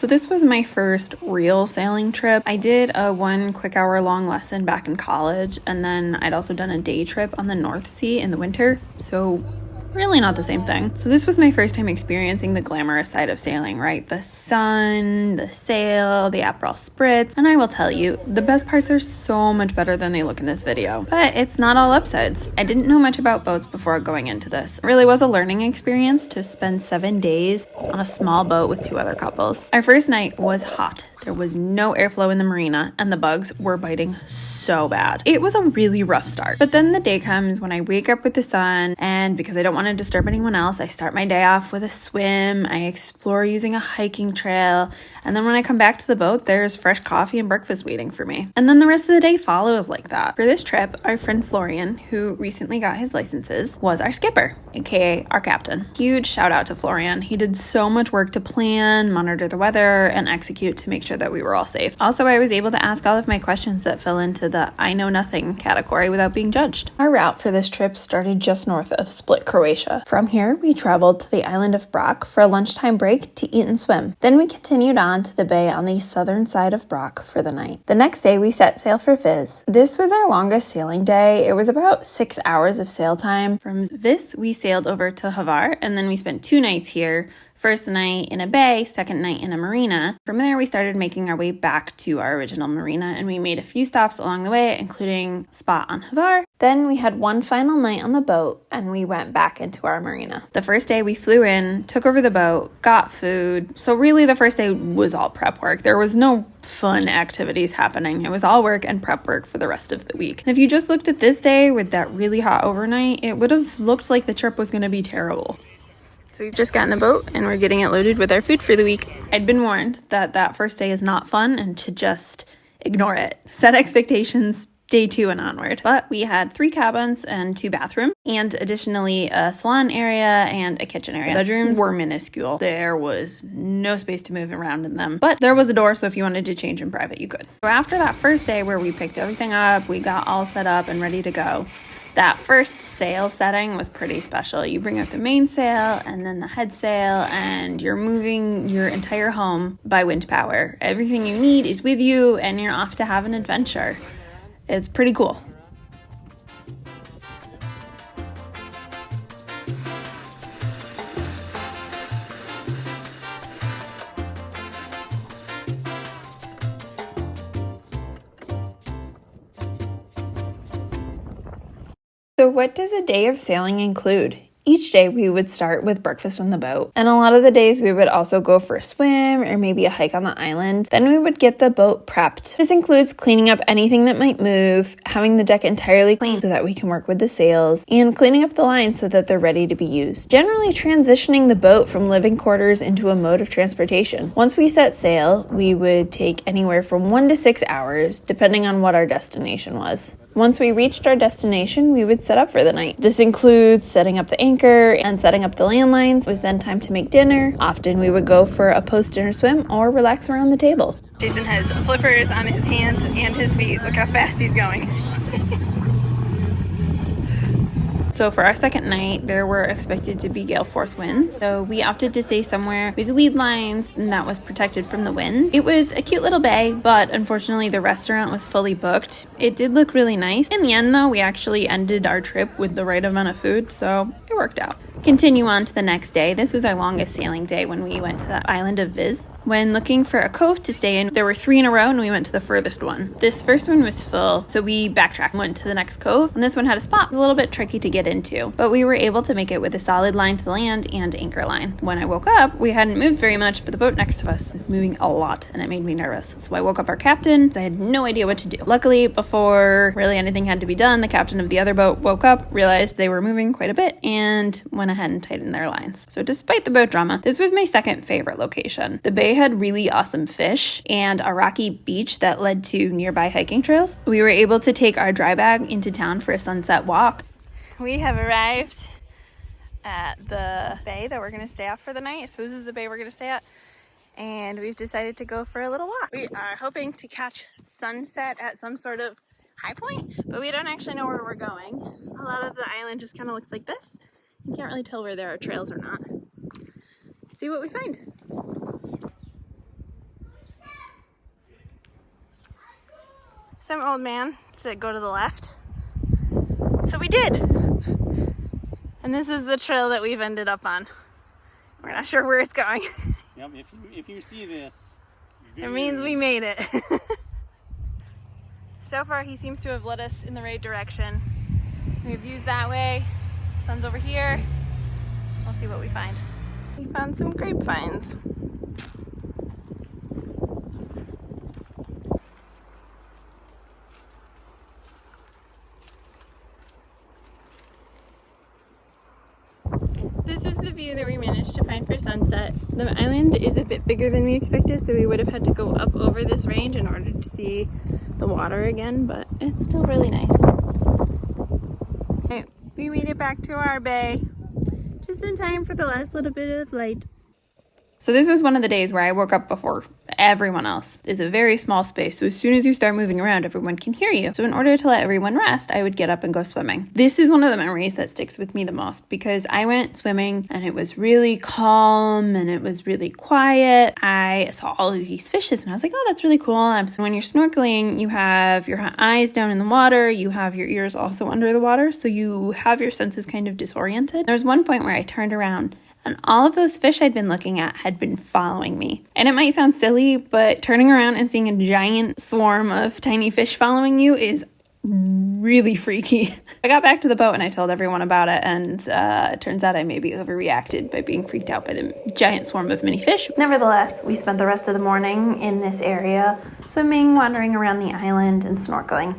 So this was my first real sailing trip. I did a 1 quick hour long lesson back in college, and then I'd also done a day trip on the North Sea in the winter. So really not the same thing. So this was my first time experiencing the glamorous side of sailing, right? The sun, the sail, the Aperol spritz, and I will tell you, the best parts are so much better than they look in this video. But it's not all upsides. I didn't know much about boats before going into this. It really was a learning experience to spend 7 days on a small boat with 2 other couples. Our first night was hot. There was no airflow in the marina, and the bugs were biting so bad. It was a really rough start. But then the day comes when I wake up with the sun, and because I don't want to disturb anyone else, I start my day off with a swim. I explore using a hiking trail, and then when I come back to the boat, there's fresh coffee and breakfast waiting for me. And then the rest of the day follows like that. For this trip, our friend Florian, who recently got his licenses, was our skipper, aka our captain. Huge shout out to Florian. He did so much work to plan, monitor the weather, and execute to make sure that we were all safe. Also, I was able to ask all of my questions that fell into the I know nothing category without being judged. Our route for this trip started just north of Split, Croatia. From here, we traveled to the island of Brac for a lunchtime break to eat and swim. Then we continued on to the bay on the southern side of Brac for the night. The next day, we set sail for Vis. This was our longest sailing day. It was about 6 hours of sail time. From Vis, we sailed over to Hvar, and then we spent 2 nights here. First night in a bay, second night in a marina. From there, we started making our way back to our original marina, and we made a few stops along the way, including a spot on Hvar. Then we had one final night on the boat, and we went back into our marina. The first day, we flew in, took over the boat, got food. So really, the first day was all prep work. There was no fun activities happening. It was all work and prep work for the rest of the week. And if you just looked at this day with that really hot overnight, it would have looked like the trip was going to be terrible. So we've just gotten the boat and we're getting it loaded with our food for the week. I'd been warned that that first day is not fun and to just ignore it. Set expectations day 2 and onward. But we had 3 cabins and 2 bathrooms, and additionally a salon area and a kitchen area. The bedrooms were minuscule. There was no space to move around in them, but there was a door, so if you wanted to change in private, you could. So after that first day where we picked everything up, we got all set up and ready to go. That first sail setting was pretty special. You bring up the main sail and then the head sail, and you're moving your entire home by wind power. Everything you need is with you, and you're off to have an adventure. It's pretty cool. So what does a day of sailing include? Each day we would start with breakfast on the boat, and a lot of the days we would also go for a swim or maybe a hike on the island. Then we would get the boat prepped. This includes cleaning up anything that might move, having the deck entirely clean so that we can work with the sails, and cleaning up the lines so that they're ready to be used. Generally transitioning the boat from living quarters into a mode of transportation. Once we set sail, we would take anywhere from 1 to 6 hours, depending on what our destination was. Once we reached our destination, we would set up for the night. This includes setting up the anchor and setting up the landlines. It was then time to make dinner. Often we would go for a post-dinner swim or relax around the table. Jason has flippers on his hands and his feet. Look how fast he's going. So for our second night, there were expected to be gale force winds. So we opted to stay somewhere with lead lines and that was protected from the wind. It was a cute little bay, but unfortunately the restaurant was fully booked. It did look really nice. In the end though, we actually ended our trip with the right amount of food, so it worked out. Continue on to the next day. This was our longest sailing day when we went to the island of Vis. When looking for a cove to stay in, there were 3 in a row and we went to the furthest one. This first one was full, so we backtracked and went to the next cove, and this one had a spot. It was a little bit tricky to get into, but we were able to make it with a solid line to the land and anchor line. When I woke up, we hadn't moved very much, but the boat next to us was moving a lot, and it made me nervous. So I woke up our captain. I had no idea what to do. Luckily, before really anything had to be done, the captain of the other boat woke up, realized they were moving quite a bit, and went ahead and tightened their lines. So despite the boat drama, this was my second favorite location. The bay had really awesome fish and a rocky beach that led to nearby hiking trails. We were able to take our dry bag into town for a sunset walk. We have arrived at the bay that we're going to stay at for the night. So this is the bay we're going to stay at, and we've decided to go for a little walk. We are hoping to catch sunset at some sort of high point, but we don't actually know where we're going. A lot of the island just kind of looks like this. You can't really tell where there are trails or not. See what we find. some old man to go to the left. So we did. And this is the trail that we've ended up on. We're not sure where it's going. Yep, if you see this, it means we made it. So far he seems to have led us in the right direction. We have views that way, sun's over here. We'll see what we find. We found some grapevines. This is the view that we managed to find for sunset. The island is a bit bigger than we expected, so we would have had to go up over this range in order to see the water again, but it's still really nice. Right, we made it back to our bay just in time for the last little bit of light. So this was one of the days where I woke up before everyone else. It's a very small space, so as soon as you start moving around, everyone can hear you. So in order to let everyone rest, I would get up and go swimming. This is one of the memories that sticks with me the most because I went swimming and it was really calm and it was really quiet. I saw all of these fishes and I was like, oh, that's really cool. So when you're snorkeling, you have your eyes down in the water, you have your ears also under the water, so you have your senses kind of disoriented. There was one point where I turned around and all of those fish I'd been looking at had been following me. And it might sound silly, but turning around and seeing a giant swarm of tiny fish following you is really freaky. I got back to the boat and I told everyone about it, and it turns out I maybe overreacted by being freaked out by the giant swarm of mini fish. Nevertheless, we spent the rest of the morning in this area, swimming, wandering around the island, and snorkeling.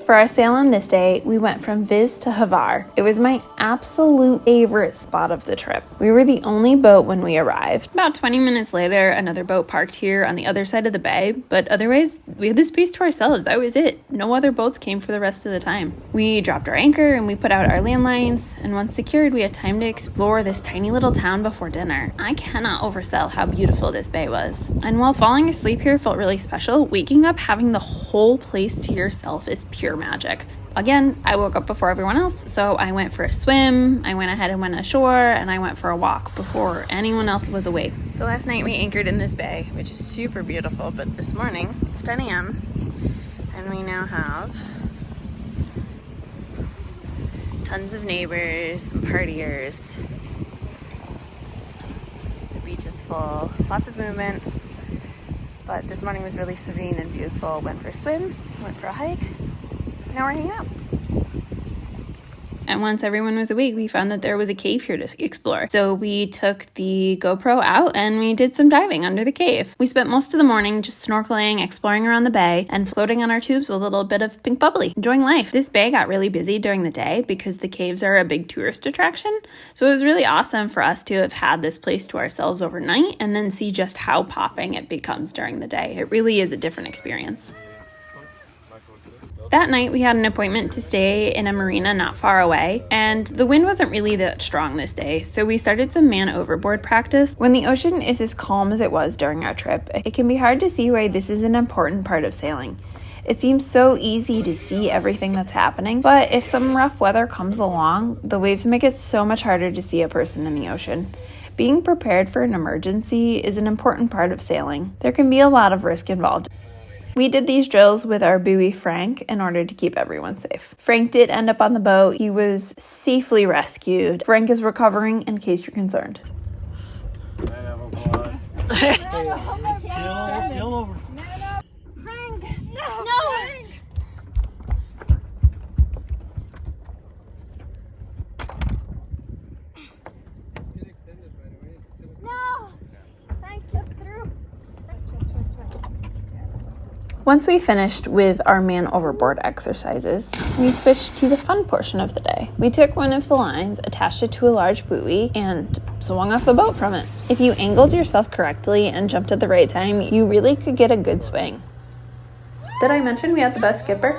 For our sail on this day, we went from Vis to Hvar. It was my absolute favorite spot of the trip. We were the only boat when we arrived. About 20 minutes later, another boat parked here on the other side of the bay, but otherwise, we had the space to ourselves. That was it. No other boats came for the rest of the time. We dropped our anchor and we put out our landlines, and once secured, we had time to explore this tiny little town before dinner. I cannot oversell how beautiful this bay was. And while falling asleep here felt really special, waking up having the whole place to yourself is pure magic. Again, I woke up before everyone else, so I went for a swim, I went ahead and went ashore, and I went for a walk before anyone else was awake. So last night we anchored in this bay, which is super beautiful, but this morning it's 10 a.m. and we now have tons of neighbors, some partiers. The beach is full, lots of movement, but this morning was really serene and beautiful. Went for a swim, went for a hike. Now we're hanging out. And once everyone was awake, we found that there was a cave here to explore. So we took the GoPro out and we did some diving under the cave. We spent most of the morning just snorkeling, exploring around the bay, and floating on our tubes with a little bit of pink bubbly, enjoying life. This bay got really busy during the day because the caves are a big tourist attraction. So it was really awesome for us to have had this place to ourselves overnight and then see just how popping it becomes during the day. It really is a different experience. That night, we had an appointment to stay in a marina not far away, and the wind wasn't really that strong this day, so we started some man overboard practice. When the ocean is as calm as it was during our trip, it can be hard to see why this is an important part of sailing. It seems so easy to see everything that's happening, but if some rough weather comes along, the waves make it so much harder to see a person in the ocean. Being prepared for an emergency is an important part of sailing. There can be a lot of risk involved. We did these drills with our buoy Frank in order to keep everyone safe. Frank did end up on the boat. He was safely rescued. Frank is recovering in case you're concerned. Still over. Frank! Once we finished with our man overboard exercises, we switched to the fun portion of the day. We took one of the lines, attached it to a large buoy, and swung off the boat from it. If you angled yourself correctly and jumped at the right time, you really could get a good swing. Did I mention we had the best skipper?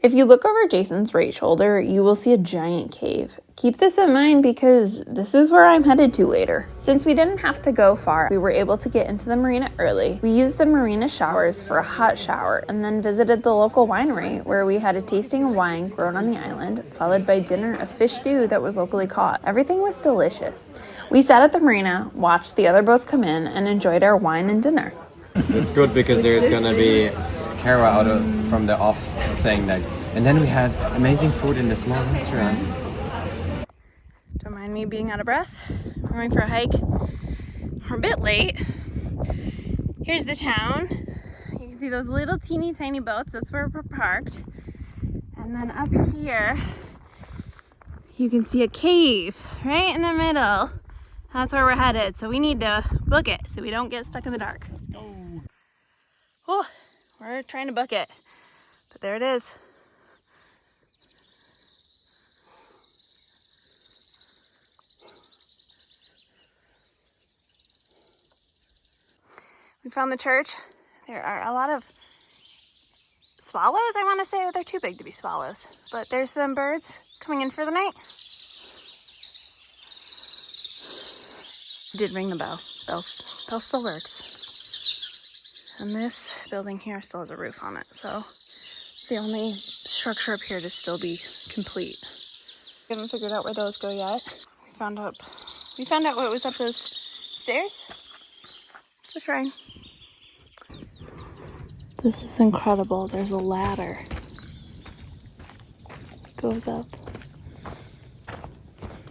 If you look over Jason's right shoulder, you will see a giant cave. Keep this in mind because this is where I'm headed to later. Since we didn't have to go far, we were able to get into the marina early. We used the marina showers for a hot shower and then visited the local winery where we had a tasting of wine grown on the island, followed by dinner of fish stew that was locally caught. Everything was delicious. We sat at the marina, watched the other boats come in, and enjoyed our wine and dinner. It's good because there's gonna be Kara out from the off saying that. And then we had amazing food in the small restaurant. Don't mind me being out of breath. We're going for a hike. We're a bit late. Here's the town. You can see those little teeny tiny boats. That's where we're parked. And then up here, you can see a cave right in the middle. That's where we're headed. So we need to book it so we don't get stuck in the dark. Let's go. Oh, we're trying to book it. But there it is. We found the church. There are a lot of swallows, I want to say. They're too big to be swallows. But there's some birds coming in for the night. Did ring the bell. Bell still works. And this building here still has a roof on it. So it's the only structure up here to still be complete. We haven't figured out where those go yet. We found out what was up those stairs. Let's try. This is incredible. There's a ladder. It goes up.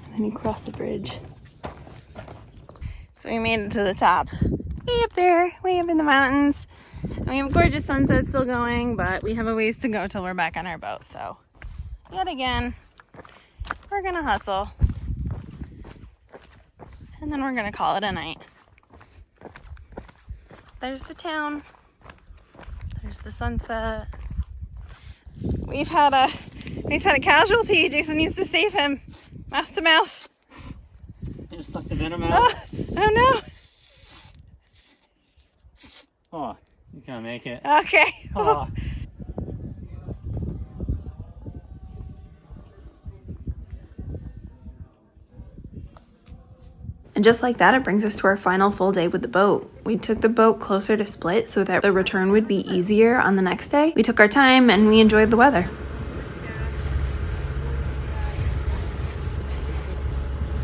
And then you cross the bridge. So we made it to the top. Way up there, way up in the mountains. And we have a gorgeous sunset still going, but we have a ways to go till we're back on our boat. So yet again, we're gonna hustle. And then we're gonna call it a night. There's the town. There's the sunset. We've had a casualty. Jason needs to save him. Mouth to mouth. Just suck the venom out. Oh no. Oh, he's gonna make it. Okay. Oh. And just like that, it brings us to our final full day with the boat. We took the boat closer to Split so that the return would be easier on the next day. We took our time and we enjoyed the weather.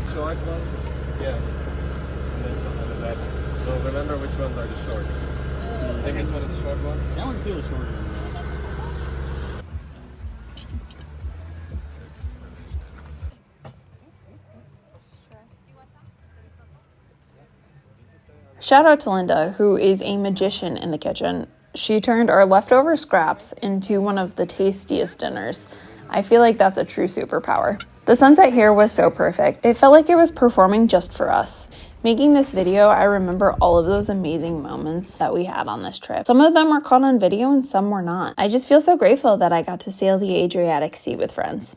Short ones? Yeah. And then some of that. So remember which ones are the short. I think this one is a short one. That one feels shorter than this. Shout out to Linda, who is a magician in the kitchen. She turned our leftover scraps into one of the tastiest dinners. I feel like that's a true superpower. The sunset here was so perfect. It felt like it was performing just for us. Making this video, I remember all of those amazing moments that we had on this trip. Some of them were caught on video and some were not. I just feel so grateful that I got to sail the Adriatic Sea with friends.